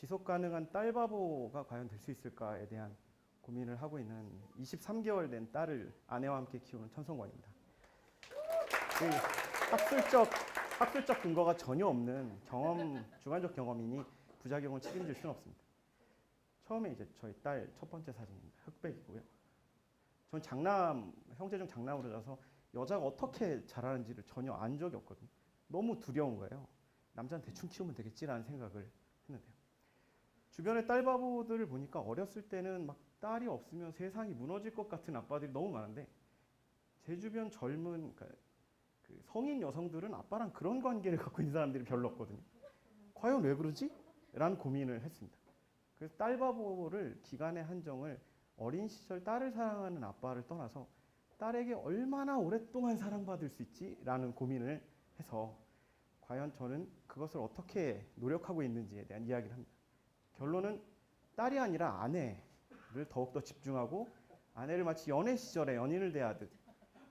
지속 가능한 딸바보가 과연 될 수 있을까에 대한 고민을 하고 있는 23개월 된 딸을 아내와 함께 키우는 천성관입니다. 학술적 근거가 전혀 없는 주관적 경험이니 부작용을 책임질 수는 없습니다. 처음에 이제 저희 딸 첫 번째 사진입니다. 흑백이고요. 전 형제 중 장남으로 자서 여자가 어떻게 자라는지를 전혀 안 적이 없거든요. 너무 두려운 거예요. 남자는 대충 키우면 되겠지라는 생각을 했는데요. 주변의 딸바보들을 보니까 어렸을 때는 막 딸이 없으면 세상이 무너질 것 같은 아빠들이 너무 많은데 제 주변 젊은 그 성인 여성들은 아빠랑 그런 관계를 갖고 있는 사람들이 별로 없거든요. 과연 왜 그러지? 라는 고민을 했습니다. 그래서 딸바보를 기간의 한정을 어린 시절 딸을 사랑하는 아빠를 떠나서 딸에게 얼마나 오랫동안 사랑받을 수 있지? 라는 고민을 해서 과연 저는 그것을 어떻게 노력하고 있는지에 대한 이야기를 합니다. 결론은 딸이 아니라 아내를 더욱더 집중하고 아내를 마치 연애 시절에 연인을 대하듯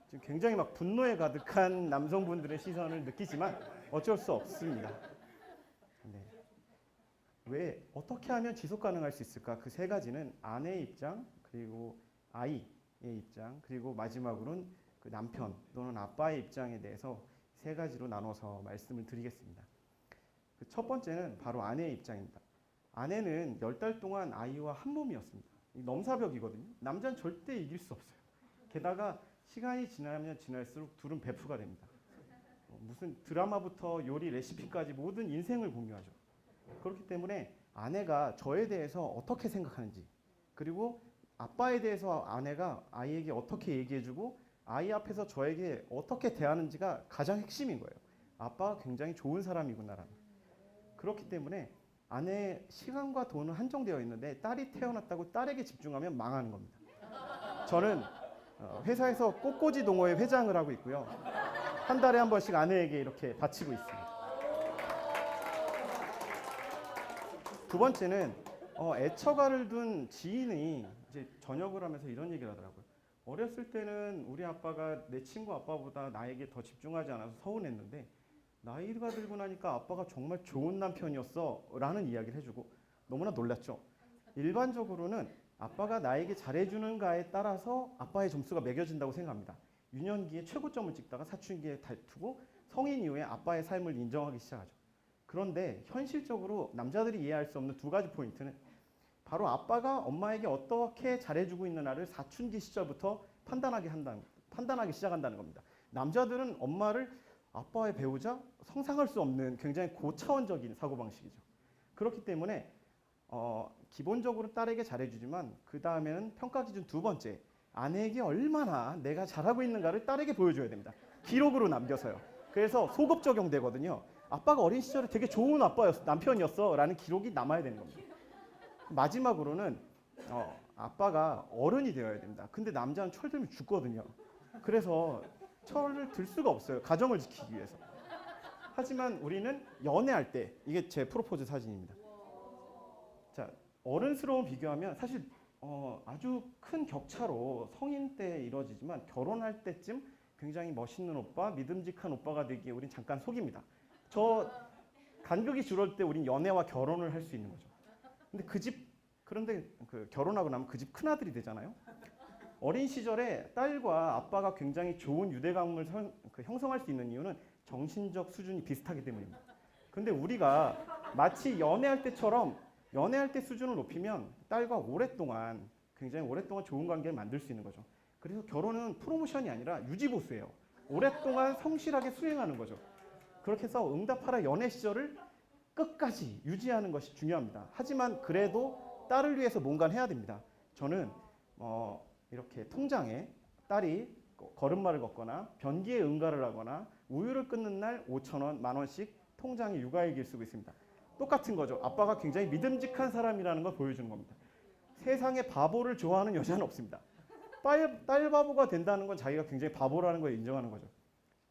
지금 굉장히 막 분노에 가득한 남성분들의 시선을 느끼지만 어쩔 수 없습니다. 네. 왜 어떻게 하면 지속 가능할 수 있을까? 그 세 가지는 아내의 입장, 그리고 아이의 입장, 그리고 마지막으로는 그 남편 또는 아빠의 입장에 대해서 세 가지로 나눠서 말씀을 드리겠습니다. 그 첫 번째는 바로 아내의 입장입니다. 아내는 10달 동안 아이와 한 몸이었습니다. 넘사벽이거든요. 남자는 절대 이길 수 없어요. 게다가 시간이 지나면 지날수록 둘은 베프가 됩니다. 무슨 드라마부터 요리 레시피까지 모든 인생을 공유하죠. 그렇기 때문에 아내가 저에 대해서 어떻게 생각하는지, 그리고 아빠에 대해서 아내가 아이에게 어떻게 얘기해주고 아이 앞에서 저에게 어떻게 대하는지가 가장 핵심인 거예요. 아빠가 굉장히 좋은 사람이구나라는. 그렇기 때문에 아내의 시간과 돈은 한정되어 있는데 딸이 태어났다고 딸에게 집중하면 망하는 겁니다. 저는 회사에서 꽃꽂이 동호회 회장을 하고 있고요. 한 달에 한 번씩 아내에게 이렇게 바치고 있습니다. 두 번째는 애처가를 둔 지인이 이제 전역을 하면서 이런 얘기를 하더라고요. 어렸을 때는 우리 아빠가 내 친구 아빠보다 나에게 더 집중하지 않아서 서운했는데 나이가 들고 나니까 아빠가 정말 좋은 남편이었어 라는 이야기를 해주고 너무나 놀랐죠. 일반적으로는 아빠가 나에게 잘해주는가에 따라서 아빠의 점수가 매겨진다고 생각합니다. 유년기에 최고점을 찍다가 사춘기에 다투고 성인 이후에 아빠의 삶을 인정하기 시작하죠. 그런데 현실적으로 남자들이 이해할 수 없는 두 가지 포인트는 바로 아빠가 엄마에게 어떻게 잘해주고 있는가를 사춘기 시절부터 판단하기 시작한다는 겁니다. 남자들은 엄마를 아빠의 배우자, 상상할 수 없는 굉장히 고차원적인 사고방식이죠. 그렇기 때문에 기본적으로 딸에게 잘해주지만 그 다음에는 평가 기준 두 번째, 아내에게 얼마나 내가 잘하고 있는가를 딸에게 보여줘야 됩니다. 기록으로 남겨서요. 그래서 소급 적용되거든요. 아빠가 어린 시절에 되게 좋은 남편이었어 라는 기록이 남아야 되는 겁니다. 마지막으로는 아빠가 어른이 되어야 됩니다. 근데 남자는 철들면 죽거든요. 그래서 철을 들 수가 없어요. 가정을 지키기 위해서. 하지만 우리는 연애할 때, 이게 제 프로포즈 사진입니다. 자, 어른스러운 비교하면 사실 아주 큰 격차로 성인 때 이루어지지만 결혼할 때쯤 굉장히 멋있는 오빠, 믿음직한 오빠가 되기에 우린 잠깐 속입니다. 저 간극이 줄을 때 우린 연애와 결혼을 할 수 있는 거죠. 근데 그런데 결혼하고 나면 그 집 큰아들이 되잖아요. 어린 시절에 딸과 아빠가 굉장히 좋은 유대감을 형성할 수 있는 이유는 정신적 수준이 비슷하기 때문입니다. 근데 우리가 마치 연애할 때처럼 연애할 때 수준을 높이면 딸과 굉장히 오랫동안 좋은 관계를 만들 수 있는 거죠. 그래서 결혼은 프로모션이 아니라 유지보수예요. 오랫동안 성실하게 수행하는 거죠. 그렇게 해서 응답하라 연애 시절을 끝까지 유지하는 것이 중요합니다. 하지만 그래도 딸을 위해서 뭔가를 해야 됩니다. 저는 이렇게 통장에 딸이 걸음마를 걷거나 변기에 응가를 하거나 우유를 끊는 날 5,000원, 10,000원씩 통장에 육아일기를 쓰고 있습니다. 똑같은 거죠. 아빠가 굉장히 믿음직한 사람이라는 걸 보여주는 겁니다. 세상에 바보를 좋아하는 여자는 없습니다. 딸 바보가 된다는 건 자기가 굉장히 바보라는 걸 인정하는 거죠.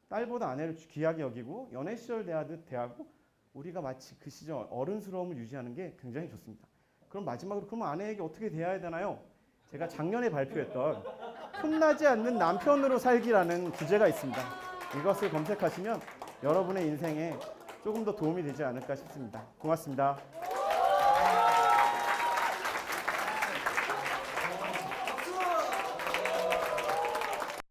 딸보다 아내를 귀하게 여기고 연애 시절 대하듯 대하고 우리가 마치 그 시절 어른스러움을 유지하는 게 굉장히 좋습니다. 그럼 마지막으로 그럼 아내에게 어떻게 대해야 되나요? 제가 작년에 발표했던 혼나지 않는 남편으로 살기라는 주제가 있습니다. 이것을 검색하시면 여러분의 인생에 조금 더 도움이 되지 않을까 싶습니다. 고맙습니다.